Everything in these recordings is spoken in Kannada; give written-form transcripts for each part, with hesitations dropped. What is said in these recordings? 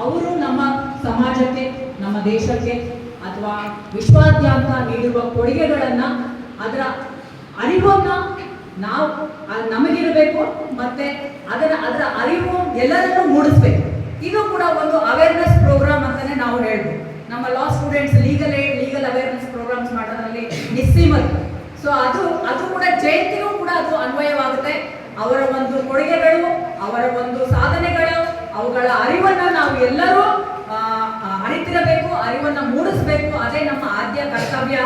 ಅವರು ನಮ್ಮ ಸಮಾಜಕ್ಕೆ, ನಮ್ಮ ದೇಶಕ್ಕೆ ಅಥವಾ ವಿಶ್ವಾದ್ಯಂತ ನೀಡಿರುವ ಕೊಡುಗೆಗಳನ್ನು, ಅದರ ಅರಿವನ್ನು ನಾವು ನಮಗಿರಬೇಕು, ಮತ್ತೆ ಅದರ ಅರಿವು ಎಲ್ಲರನ್ನೂ ಮೂಡಿಸ್ಬೇಕು. ಇದು ಕೂಡ ಒಂದು ಅವೇರ್ನೆಸ್ ಪ್ರೋಗ್ರಾಮ್ ಅಂತಾನೆ ನಾವು ಹೇಳ್ಬೋದು. ನಮ್ಮ ಲಾ ಸ್ಟೂಡೆಂಟ್ಸ್ ಲೀಗಲ್ ಅವೇರ್ನೆಸ್ ಪ್ರೋಗ್ರಾಮ್ಸ್ ಮಾಡೋದ್ರಲ್ಲಿ ನಿಸ್ಸೀಮರು. ಸೊ ಅದು ಕೂಡ ಜಯಂತಿಗೂ ಕೂಡ ಅದು ಅನ್ವಯವಾಗುತ್ತೆ. ಅವರ ಒಂದು ಕೊಡುಗೆಗಳು, ಅವರ ಒಂದು ಸಾಧನೆಗಳು, ಅವುಗಳ ಅರಿವನ್ನು ನಾವು ಎಲ್ಲರೂ ಅರಿತಿರಬೇಕು, ಅರಿವನ್ನು ಮೂಡಿಸಬೇಕು. ಅದೇ ನಮ್ಮ ಆದ್ಯ ಕರ್ತವ್ಯ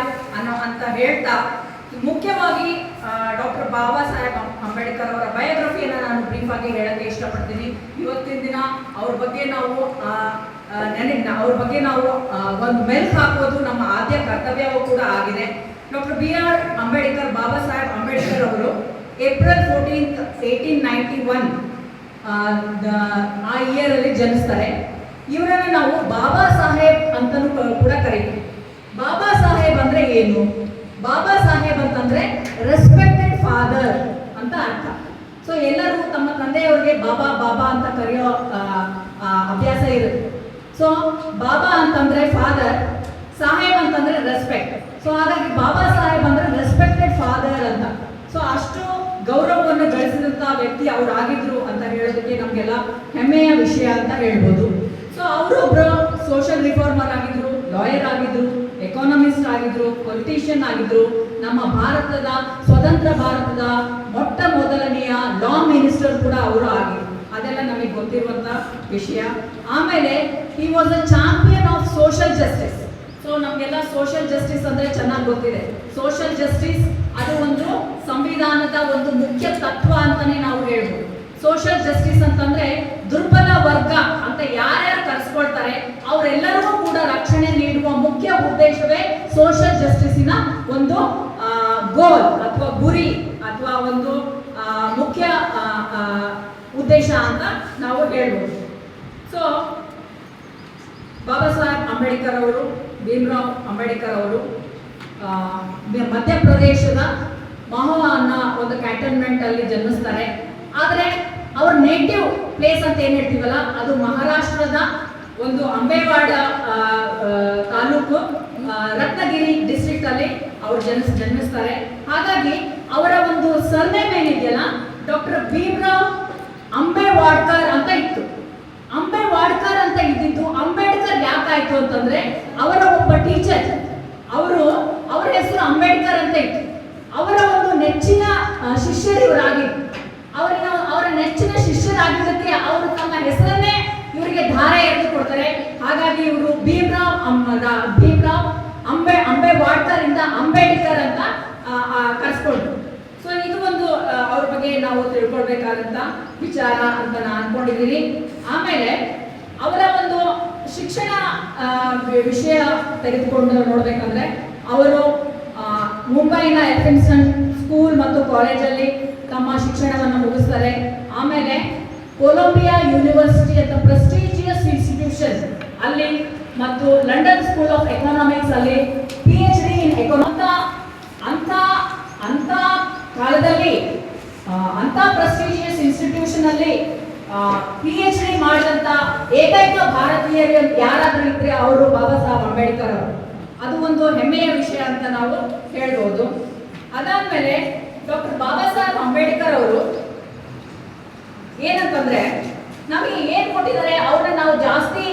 ಅಂತ ಹೇಳ್ತಾ, ಮುಖ್ಯವಾಗಿ ಡಾಕ್ಟರ್ ಬಾಬಾ ಸಾಹೇಬ್ ಅಂಬೇಡ್ಕರ್ ಅವರ ಬಯೋಗ್ರಫಿಯನ್ನು ನಾನು ಬ್ರೀಫ್ ಆಗಿ ಹೇಳಕ್ಕೆ ಇಷ್ಟಪಡ್ತೀನಿ. ಇವತ್ತಿನ ದಿನ ಅವ್ರ ಬಗ್ಗೆ ನಾವು ಒಂದು ಮೆಲ್ಕ್ ಹಾಕೋದು ನಮ್ಮ ಆದ್ಯ ಕರ್ತವ್ಯವೂ ಕೂಡ ಆಗಿದೆ. ಡಾಕ್ಟರ್ BR ಅಂಬೇಡ್ಕರ್, ಬಾಬಾ ಸಾಹೇಬ್ ಅಂಬೇಡ್ಕರ್ ಅವರು ಏಪ್ರಿಲ್ 14, 1891 ಆ ಇಯರಲ್ಲಿ ಜನಿಸ್ತಾರೆ. ಇವರನ್ನ ನಾವು ಬಾಬಾ ಸಾಹೇಬ್ ಅಂತಲೂ ಕೂಡ ಕರೀತೀವಿ. ಬಾಬಾ ಸಾಹೇಬ್ ಅಂದ್ರೆ ಏನು? ಬಾಬಾ ಸಾಹೇಬ್ ಅಂತಂದ್ರೆ ರೆಸ್ಪೆಕ್ಟೆಡ್ ಫಾದರ್ ಅಂತ ಅರ್ಥ. ಸೊ ಎಲ್ಲರೂ ತಮ್ಮ ತಂದೆಯವರಿಗೆ ಬಾಬಾ ಬಾಬಾ ಅಂತ ಕರೆಯೋ ಅಭ್ಯಾಸ ಇರುತ್ತೆ. ಸೊ ಬಾಬಾ ಅಂತಂದ್ರೆ ಫಾದರ್, ಸಾಹೇಬ್ ಅಂತಂದ್ರೆ ರೆಸ್ಪೆಕ್ಟ್. ಸೊ ಹಾಗಾಗಿ ಬಾಬಾ ಸಾಹೇಬ್ ಅಂದ್ರೆ ರೆಸ್ಪೆಕ್ಟೆಡ್ ಫಾದರ್ ಅಂತ. ಸೊ ಅಷ್ಟು ಗೌರವವನ್ನು ಗಳಿಸಿದಂತ ವ್ಯಕ್ತಿ ಅವರಾಗಿದ್ರು ಅಂತ ಹೇಳೋದಕ್ಕೆ ನಮಗೆಲ್ಲ ಹೆಮ್ಮೆಯ ವಿಷಯ ಅಂತ ಹೇಳ್ಬೋದು. ಸೊ ಅವರೊಬ್ಬರು ಸೋಷಿಯಲ್ ರಿಫಾರ್ಮರ್ ಆಗಿದ್ರು, ಲಾಯರ್ ಆಗಿದ್ರು, ಎಕಾನಮಿಸ್ಟ್ ಆಗಿದ್ರು, ಪೊಲಿಟಿಷಿಯನ್ ಆಗಿದ್ರು. ನಮ್ಮ ಭಾರತದ ಸ್ವತಂತ್ರ ಭಾರತದ ಮೊಟ್ಟ ಮೊದಲನೆಯ ಲಾ ಮಿನಿಸ್ಟರ್ ಕೂಡ ಅವರು ಆಗಿದ್ರು. ಅದೆಲ್ಲ ನಮಗೆ ಗೊತ್ತಿರುವಂತ ವಿಷಯ. ಆಮೇಲೆ he was a champion of social justice. So ನಮಗೆಲ್ಲ ಸೋಷಿಯಲ್ ಜಸ್ಟಿಸ್ ಅಂದ್ರೆ ಚೆನ್ನಾಗಿ ಗೊತ್ತಿದೆ. ಸೋಷಿಯಲ್ ಜಸ್ಟಿಸ್ ಅದು ಒಂದು ಸಂವಿಧಾನದ ಒಂದು ಮುಖ್ಯ ತತ್ವ ಅಂತಾನೆ ನಾವು ಹೇಳ್ಬೋದು. ಸೋಷಿಯಲ್ ಜಸ್ಟಿಸ್ ಅಂತಂದ್ರೆ ದುರ್ಬಲ ವರ್ಗ ಅಂತ ಯಾರ್ಯಾರು ಕರೆಸ್ಕೊಳ್ತಾರೆ ಅವರೆಲ್ಲರಿಗೂ ಕೂಡ ರಕ್ಷಣೆ ನೀಡುವ ಮುಖ್ಯ ಉದ್ದೇಶವೇ ಸೋಷಿಯಲ್ ಜಸ್ಟಿಸ್ಸಿನ ಒಂದು ಗೋಲ್ ಅಥವಾ ಗುರಿ ಅಥವಾ ಒಂದು ಮುಖ್ಯ ಉದ್ದೇಶ ಅಂತ ನಾವು ಹೇಳ್ಬೋದು. ಸೊ ಬಾಬಾ ಸಾಹೇಬ್ ಅಂಬೇಡ್ಕರ್ ಅವರು, ಭೀಮರಾವ್ ಅಂಬೇಡ್ಕರ್ ಅವರು ಮಧ್ಯಪ್ರದೇಶದ ಮಹೋವಾ ಅನ್ನೋ ಒಂದು ಕ್ಯಾಂಟನ್ಮೆಂಟ್ ಅಲ್ಲಿ ಜನ್ಮಿಸ್ತಾರೆ. ಆದರೆ ಅವ್ರ ನೇಟಿವ್ ಪ್ಲೇಸ್ ಅಂತ ಏನ್ ಹೇಳ್ತೀವಲ್ಲ, ಅದು ಮಹಾರಾಷ್ಟ್ರದ ಒಂದು ಅಂಬೇವಾಡ ತಾಲೂಕು, ರತ್ನಗಿರಿ ಡಿಸ್ಟ್ರಿಕ್ಟ್ ಅಲ್ಲಿ ಅವರು ಜನ್ಮಿಸ್ತಾರೆ. ಹಾಗಾಗಿ ಅವರ ಒಂದು ಸರ್ನೇಮ್ ಏನಿದೆಯಲ್ಲ, ಡಾಕ್ಟರ್ ಭೀಮರಾವ್ ಅಂಬೇವಾಡ್ಕರ್ ಅಂತ ಇತ್ತು. ಅಂಬೇವಾಡ್ಕರ್ ಅಂತ ಇದ್ದಿದ್ದು ಅಂಬೇಡ್ಕರ್ ಯಾಕಾಯ್ತು ಅಂತಂದ್ರೆ, ಅವರ ಒಬ್ಬ ಟೀಚರ್, ಅವರ ಹೆಸರು ಅಂಬೇಡ್ಕರ್ ಅಂತ ಇತ್ತು. ಅವರ ಒಂದು ನೆಚ್ಚಿನ ಶಿಷ್ಯರು ಇವರಾಗಿತ್ತು. ಅವರ ನೆಚ್ಚಿನ ಶಿಷ್ಯರಾಗಿದ್ದಕ್ಕೆ ಅವರು ತಮ್ಮ ಹೆಸರನ್ನೇ ಇವರಿಗೆ ಧಾರೆ ಎರೆದು ಕೊಡ್ತಾರೆ. ಹಾಗಾಗಿ ಇವರು ಭೀಮರಾವ್ ಅಂಬೇವಾಡ್ಕರ್ ಇಂದ ಅಂಬೇಡ್ಕರ್ ಅಂತ ಕರೆಸ್ಕೊಂಡ್ರು. ಸೊ ಇದು ಒಂದು ಅವ್ರ ಬಗ್ಗೆ ನಾವು ತಿಳ್ಕೊಳ್ಬೇಕಾದಂತ ವಿಚಾರ ಅಂತ ನಾನು ಅನ್ಕೊಂಡಿದ್ದೀನಿ. ಆಮೇಲೆ ಅವರ ಒಂದು ಶಿಕ್ಷಣ ವಿಷಯ ತೆಗೆದುಕೊಂಡು ನೋಡ್ಬೇಕಂದ್ರೆ, ಅವರು ಮುಂಬೈನ ಎಫಿನ್ಸ್ಟನ್ ಸ್ಕೂಲ್ ಮತ್ತು ಕಾಲೇಜಲ್ಲಿ ತಮ್ಮ ಶಿಕ್ಷಣವನ್ನು ಮುಗಿಸ್ತಾರೆ. ಆಮೇಲೆ ಕೊಲಂಬಿಯಾ ಯೂನಿವರ್ಸಿಟಿ ಅಂತ ಪ್ರೆಸ್ಟೀಜಿಯಸ್ ಇನ್ಸ್ಟಿಟ್ಯೂಷನ್ ಅಲ್ಲಿ ಮತ್ತು ಲಂಡನ್ ಸ್ಕೂಲ್ ಆಫ್ ಎಕನಾಮಿಕ್ಸ್ ಅಲ್ಲಿ PhD ಇನ್ ಅಂತ ಕಾಲದಲ್ಲಿ ಅಂತ ಪ್ರೆಸ್ಟೀಜಿಯಸ್ ಇನ್ಸ್ಟಿಟ್ಯೂಷನ್ ಅಲ್ಲಿ PhD ಮಾಡಿದಂತ ಏಕೈಕ ಭಾರತೀಯರು ಯಾರಾದ್ರೂ ಇದ್ರೆ ಅವರು ಬಾಬಾ ಸಾಹೇಬ್ ಅಂಬೇಡ್ಕರ್ ಅವರು. ಅದು ಒಂದು ಹೆಮ್ಮೆಯ ವಿಷಯ ಅಂತ ನಾವು ಹೇಳ್ಬೋದು. ಅದಾದ್ಮೇಲೆ ಡಾಕ್ಟರ್ ಬಾಬಾ ಸಾಹೇಬ್ ಅಂಬೇಡ್ಕರ್ ಅವರು ಏನಂತಂದ್ರೆ, ನಮಗೆ ಏನ್ ಕೊಟ್ಟಿದ್ದಾರೆ ಅವ್ರನ್ನ ನಾವು ಜಾಸ್ತಿ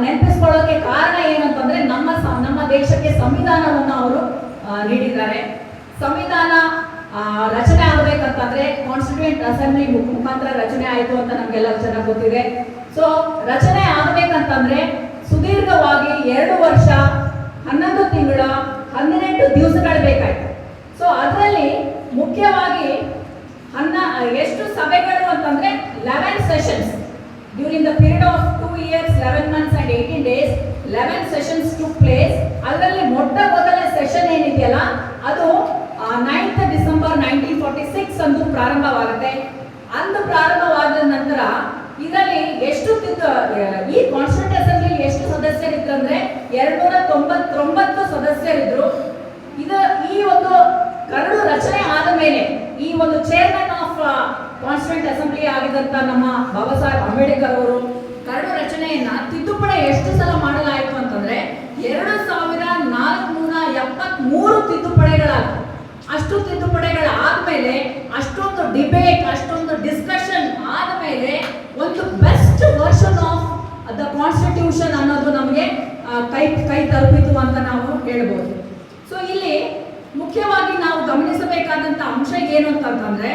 ನೆನಪಿಸ್ಕೊಳ್ಳೋಕೆ ಕಾರಣ ಏನಂತಂದ್ರೆ, ನಮ್ಮ ದೇಶಕ್ಕೆ ಸಂವಿಧಾನವನ್ನು ಅವರು ನೀಡಿದ್ದಾರೆ. ಸಂವಿಧಾನ ರಚನೆ ಆಗಬೇಕಂತಂದ್ರೆ ಕಾನ್ಸ್ಟಿಟ್ಯೂಯೆಂಟ್ ಅಸೆಂಬ್ಲಿ ಮುಖಾಂತರ ರಚನೆ ಆಯಿತು ಅಂತ ನಮ್ಗೆಲ್ಲ ಚೆನ್ನಾಗಿ ಗೊತ್ತಿದೆ. ಸೊ ರಚನೆ ಆಗಬೇಕಂತಂದ್ರೆ ಸುದೀರ್ಘವಾಗಿ 2 ವರ್ಷ 11 ತಿಂಗಳ 18 ದಿವಸಗಳು ಬೇಕಾಯ್ತು. ಸೊ ಅದರಲ್ಲಿ ಮುಖ್ಯವಾಗಿ ಎಷ್ಟು ಸಭೆಗಳು ಅಂತಂದ್ರೆ 11 sessions during the period of 2 years 11 months and 18 days 11 sessions took place. ಅದರಲ್ಲಿ ಮೊಟ್ಟ ಮೊದಲ ಸೆಷನ್ ಏನಿದೆಯಲ್ಲ ಅದು 9th December 1946 ಅಂದು ಪ್ರಾರಂಭವಾಗುತ್ತೆ. ಅಂದು ಪ್ರಾರಂಭವಾದ ನಂತರ ಇದರಲ್ಲಿ ಈ ಕಾನ್ಸ್ಟಿಟ್ಯೂಂಟ್ ಅಸೆಂಬ್ಲಿ ಎಷ್ಟು ಸದಸ್ಯರಿದ್ರು ಅಂದ್ರೆ 299 ಸದಸ್ಯರಿದ್ರು. ಈ ಒಂದು ಕರಡು ರಚನೆ ಆದ ಮೇಲೆ ಈ ಒಂದು ಚೇರ್ಮನ್ ಆಫ್ ಕಾನ್ಸ್ಟಿಟ್ಯೂಂಟ್ ಅಸೆಂಬ್ಲಿ ಆಗಿದ್ದಂತ ನಮ್ಮ ಬಾಬಾ ಸಾಹೇಬ್ ಅಂಬೇಡ್ಕರ್ ಅವರು ಕರಡು ರಚನೆಯನ್ನ ಡಿಬೇಟ್, ಅಷ್ಟೊಂದು ಡಿಸ್ಕಷನ್ ಆದ ಮೇಲೆ ಒಂದು best version of the constitution ಅನ್ನೋದು ನಮಗೆ ಕೈ ತಲುಪಿತು ಅಂತ ನಾವು ಹೇಳ್ಬೋದು. ಸೊ ಇಲ್ಲಿ ಮುಖ್ಯವಾಗಿ ನಾವು ಗಮನಿಸಬೇಕಾದಂಥ ಅಂಶ ಏನು ಅಂತಂತಂದ್ರೆ